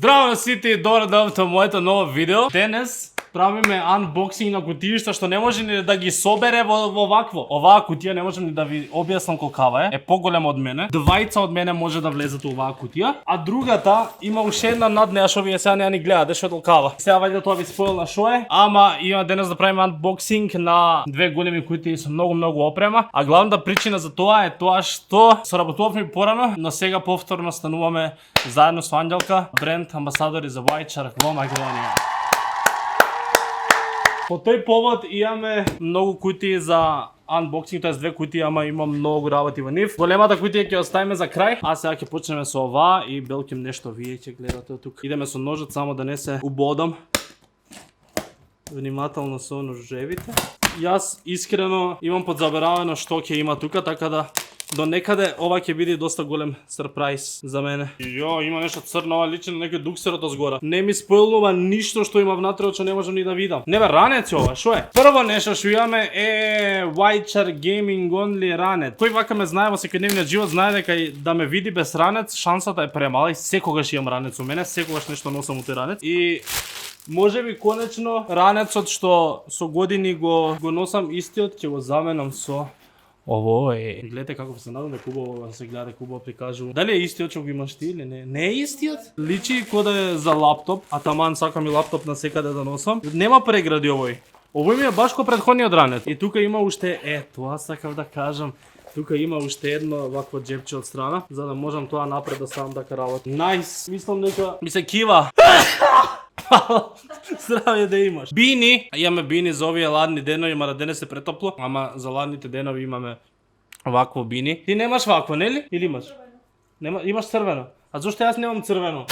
Здраво на сите и добро дојавте во моето ново видео. Денес правиме unboxing на кутиишта што не може ни да ги собере во вакво. Оваа кутија не можам ни да ви објаснам колкава е поголема од мене. Двајца од мене може да влезат во оваа кутија, а другата има уште една над неа што вие сега не ни гледате што е толкава. Сега вајде тоа ви споил на шо е, ама има денес да правиме unboxing на две големи кутии со многу опрема, а главната причина за тоа е тоа што соработувавме порано, но сега повторно стануваме заедно со Анѓелка, бренд амбасадори за White Shark во Македонија. По тој повод имаме многу кутии за unboxing, тоа е две кутии, ама има многу работи во нив. Големата кутија ќе оставиме за крај, а сега ќе почнеме со оваа и белким нешто вие ќе гледате тук. Идеме со ножот само да не се убодам. Внимателно со ножевите. Јас искрено имам подзаборавено што ќе има тука, така да до некаде ова ќе биде доста голем сюрприз за мене. Јо, има нешто црно, ова личи на некој дуксерот озгора. Не ми споилнува ништо што има внатре, што не можам ни да видам. Не бе, ранец ова, шо е? Прво нешто што имаме е White Shark Gaming Only ранец. Кој вака ме знае во секојдневниот живот знае дека да ме види без ранец шансата е премала и секогаш имам ранец у мене, секогаш нешто носам у тој ранец. И можеби конечно ранецот што со години го носам истиот ќе го заменам со ово е. Гледате како се надам дека убаво се гледа, дека убаво прикажува. Дали е истиот што го имаш ти или не? Не е истиот? Личи кој да е за лаптоп, а таман сакам и лаптоп на секаде да носам. Нема прегради овој. Овој ми е баш ко претходниот ранец. И тука има уште, тоа сакав да кажам. Тука има уште едно вакво джепче од страна, за да можам тоа напред да ставам дека работи. Најс. Мислам дека ми се кива. Здравје да имаш. Бини, имаме бини за овие ладни денови, мара денес е претопло, ама за ладните денови имаме вакво бини. Ти немаш вакво, нели? Или имаш? Нема, имаш црвено. А зошто јас немам црвено?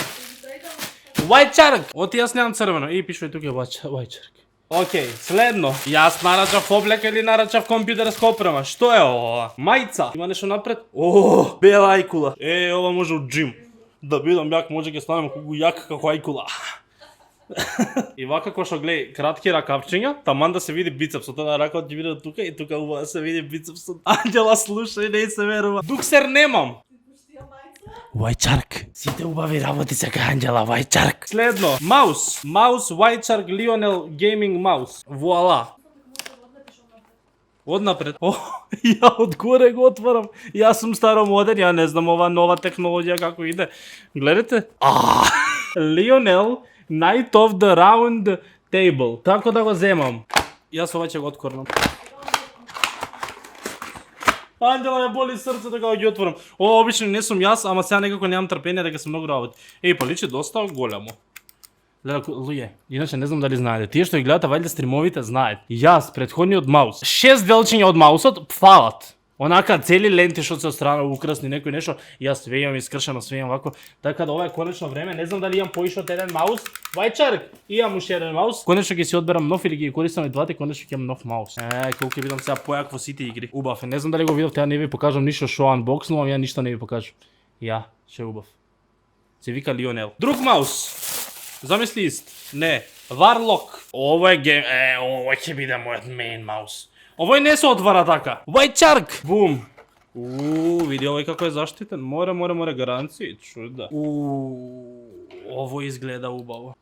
White Shark. Оти јас немам црвено. И пишува тука White Shark. Океј, следно. Јас нарачав облека или нарачав компјутерска опрема? Што е ова? Мајца. Има нешто напред? О, бела ајкула. Ова може од джим. Да бидам јак, може ќе станем колку јак како ајкула. И вака кој што гледа кратки ракавчиња, таман да се види бицепсот, тоа ракот ќе биде тука и тука убаво да се види бицепсот. Анѓела слушај, не се верува. Дуксер немам. White Shark. Сите убави работи сака Анѓела White Shark. Следно, маус. Маус White Shark Lionel Gaming Mouse. Вуала. Однапред. О, ја одгоре го отварам. Јас сум старомоден, ја не знам ова нова технологија како иде. Гледате? Lionel Night of the Round Table. Тако да го земам. Јас ова ќе го откорнам. Анѓела ја боли срцето кога ги отворам. Ова обично не сум јас, ама сега некако немам трпение дека се многу работи. Па личи доста големо. Луѓе, иначе не знам дали знаете. Тие што ги гледате вајде стримовите знаат. Јас претходниот маус, 6 делчиња од маусот фалат. Онака цели ленти што се отстрана украсни некој нешто, јас све имам искршено, све имам вако. Така да ова е конечно време, не знам дали имам поише од еден маус. White Shark, имам уште еден маус. Конечно ќе си одберам нов или ги користам и двата, конечно ќе имам нов маус. Колку ќе видам сега појак во сите игри. Убав е, не знам дали го видовте, ја не ви покажам ништо што анбокснувам, ја ништо не ви покажам. Ја, ше убав. Се вика Lionel. Друг маус. Замисли ист. Не, Warlock. Ово е гейм, ово ќе биде мојот main маус. Овој не се отвара така. White Shark. Бум. Види овој како е заштитен. Море гаранција. Чуда. Ово изгледа убаво.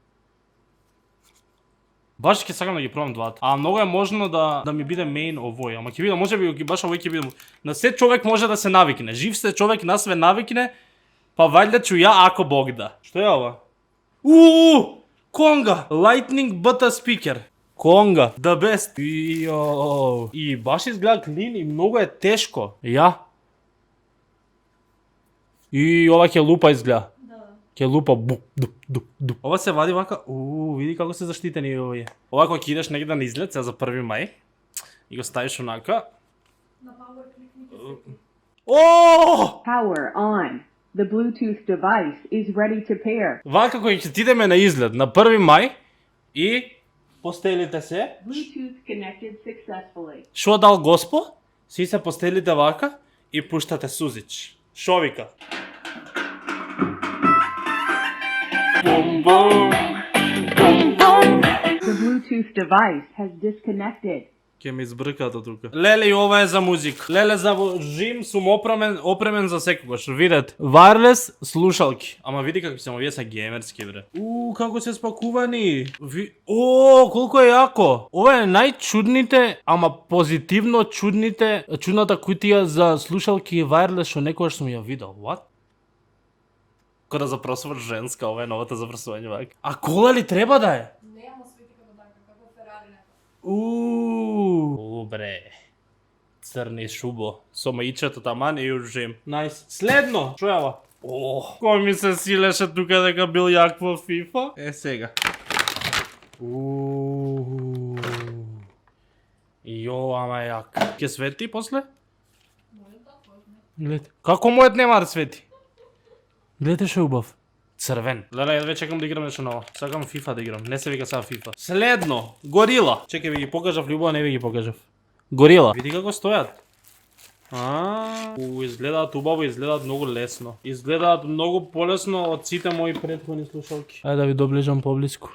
Баш ќе сакам да ги пробам двата. А многу е можно да ми биде main овој, ама ќе видам, можеби баш овој ќе биде. На се човек може да се навикне. Жив се човек на све навикне, па вајде чу ја ако Бог да. Што е ова? Конга. Lightning Butter Speaker. Конга, the best. Јо. И баш изгледа клин и многу е тешко. Ја. И ова ќе лупа изгледа. Да. Ќе лупа бук, дуп. Ова се вади вака. Види како се заштитени овие. Ова кога ќе идеш негде на излет, сега за 1 мај и го ставиш онака. На power кликни. Power on. The Bluetooth device is ready to pair. Вака кога ќе идеме на излет на 1 мај и постелите се. Bluetooth connected successfully. Шо дал Господ? Си се постелите вака и пуштате сузич. Шо вика? Бум бум. Бум бум. The Bluetooth device has disconnected. Ке ме избркато тука. Леле, и ова е за музика. Леле, за во жим сум опремен за секогаш. Видете, wireless слушалки. Ама види како се, овие се геймерски, бре. Како се спакувани. Колку е јако. Ова е најчудните, ама позитивно чудната кутија за слушалки wireless што некогаш сум ја видел. What? Кога да запросуваш женска, ова е новата запросување вака. А кола ли треба да е? Бре. Црни шубо. Со маичето таман и ужим. Најс. Следно. Шо е ова? Кој ми се силеше тука дека бил јак во FIFA? Е сега. Јо, ама јак. Ке свети после? Гледате. Како мојот нема да свети? Гледате шо е убав. Црвен. Леле, ја чекам да играм нешто ново. Сакам FIFA да играм. Не се вика сега FIFA. Следно, Горила. Чекај, ви ги покажав љубова, не ви ги покажав. Горила. Види како стојат. Изгледаат убаво, изгледаат многу лесно. Изгледаат многу полесно од сите мои претходни слушалки. Ајде да ви доближам поблиску.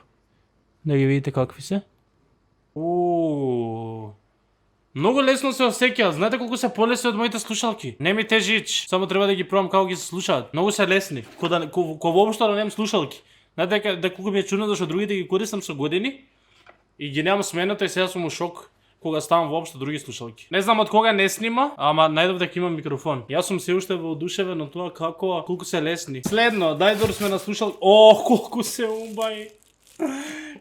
Да ги видите какви се. Многу лесно се осеќаат. Знаете колку се полесни од моите слушалки? Не ми тежи ич. Само треба да ги пробам како ги се слушаат. Многу се лесни. Ко воопшто да немам слушалки. Знаете дека колку ми е чудно зашто другите ги користам со години и ги немам сменато и сега сум у шок кога ставам воопшто други слушалки. Не знам од кога не снима, ама најдов дека имам микрофон. Јас сум се уште воодушевен од тоа колку се лесни. Следно, дај сме на слушалки. Колку се убај.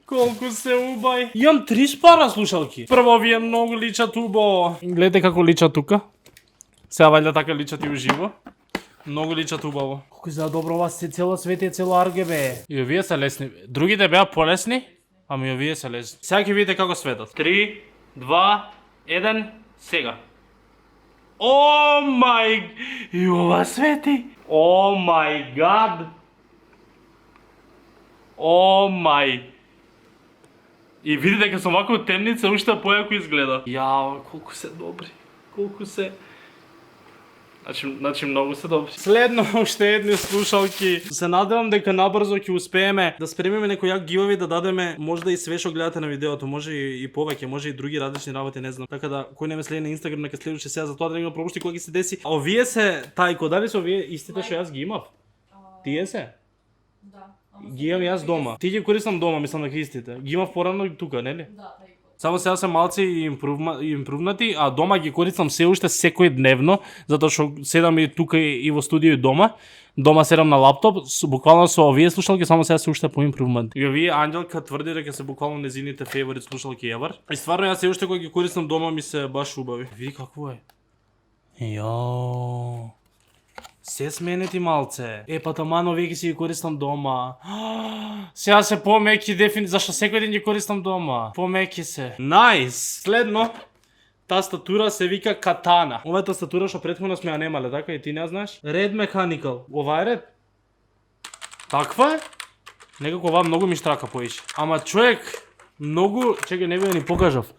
Колку се убај. Имам 3 пара слушалки. Прво вие многу личат убаво. Гледате како личат тука. Сега вајда така личат и уживо. Многу личат убаво. Колку изгледа добро ова цело светие, цело RGB. И овие се лесни. Другите беа полесни, ами овие се лесни. Сега ќе видите како светат. 3, 2, 1, сега. О мај... И ова свети. О мај гад. О мај. И видите дека сум вака од темница уште појако изгледа. Јао, колку се добри. Колку се... Значи многу се добри. Следно уште едни слушалки. Се надевам дека набрзо ќе успееме да спремиме некој јак гивави да дадеме можда и све што гледате на видеото, може и повеќе, може и други различни работи, не знам. Така да кој не ме следи на Инстаграм нека следуваше сега за тоа да не го пропушти кога ќе се деси. А овие се тајко, дали се овие истите што јас ги имав? Тие се? Да. Ги имам јас дома. Ти ги користам дома, мислам дека истите. Ги имав порано тука, нели? Да, тајко. Само сега се малци импрувнати, а дома ги користам се уште секој дневно, затоа што седам и тука и во студио и дома. Дома седам на лаптоп, буквално со овие слушалки, само сега се уште поимпрувнати. И овие Ангелка тврди дека се буквално незините фаворит слушалки ever. И стварно јас се уште кога ги користам дома ми се баш убави. Види какво е. Јо. Се сменети малце. Па таман овие ги си ги користам дома. Сега се помеки зашто секој ден ги користам дома. Помеки се. Најс. Следно, тастатура се вика Katana. Ова е тастатура што претходно сме ја немале, така и ти не знаеш? Red Mechanical. Ова е ред? Таква е? Некако ова многу ми штрака поише. Ама човек, многу, чекај не ви да ни покажав.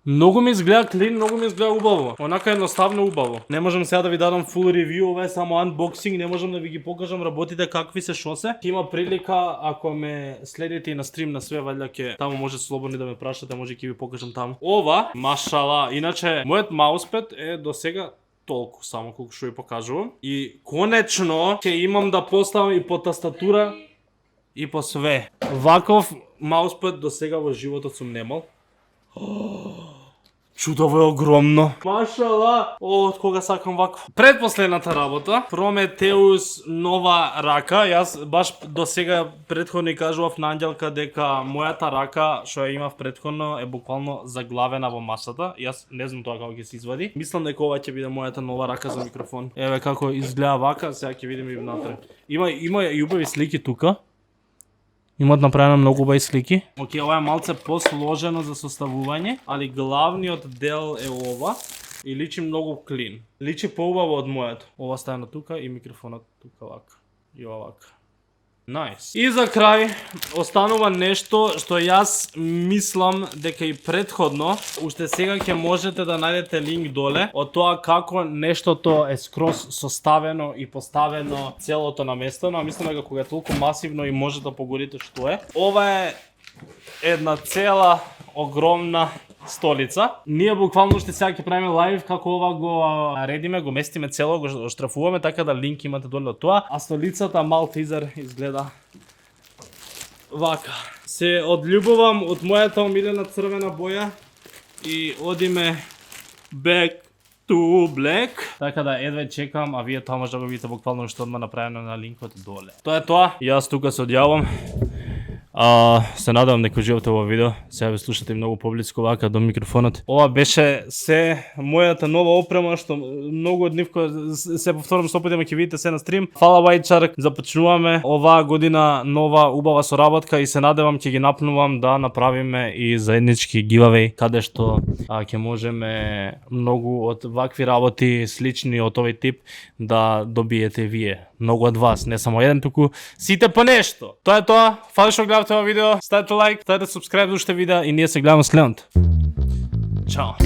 Многу ми изгледа клин, многу ми изгледа убаво. Онака едноставно убаво. Не можам сега да ви дадам full review, ова е само unboxing, не можам да ви ги покажам работите какви се шо се. Има прилика ако ме следите и на стрим на све, валјда ќе таму може слободни да ме прашате, може ќе ви покажам таму. Ова, машала, иначе мојот мауспед е до сега толку само колку што ви покажувам и конечно ќе имам да поставам и по тастатура и по све. Ваков мауспед до сега во животот сум немал. Чудово е огромно. Машала! Од кога сакам вакво. Предпоследната работа, Prometheus нова рака. Јас баш до сега претходно кажував на Ангелка дека мојата рака што ја имав претходно е буквално заглавена во масата. Јас не знам тоа како ќе се извади. Мислам дека ова ќе биде мојата нова рака за микрофон. Еве како изгледа вака, сега ќе видиме и внатре. Има и убави слики тука. Имат направено многу убави слики. Океј, ова е малце посложено за составување, али главниот дел е ова и личи многу клин. Личи поубаво од моето. Ова ставено тука и микрофонот тука вака. И овака. Најс. И за крај останува нешто што јас мислам дека и претходно, уште сега ќе можете да најдете линк доле од тоа како нештото е скроз составено и поставено целото на место, но мислам дека кога е толку масивно и може да погодите што е. Ова е една цела огромна столица. Ние буквално ще сега ќе правиме лайв како ова го редиме, го местиме цело, го штрафуваме, така да линк имате доле од тоа. А столицата Малтизер изгледа вака. Се одљубувам од мојата омилена црвена боја и одиме back to black. Така да едве чекам, а вие тоа може да го видите буквално што одма направено на линкот доле. Тоа е тоа. Јас тука се одјавам. Се надевам дека уживате ова видео. Сега ве слушате многу поблиску вака до микрофонот. Ова беше се мојата нова опрема што многу од нив се повторам 100 пати, ќе видите се на стрим. Фала White започнуваме оваа година нова убава соработка и се надевам ќе ги напнувам да направиме и заеднички giveaway каде што ќе можеме многу од вакви работи слични од овој тип да добиете вие. Многу од вас, не само еден, туку сите по нешто. Тоа е тоа. Фала што гледавте ова видео. Ставете лайк, ставете subscribe до уште видеа и ние се гледаме следното. Чао.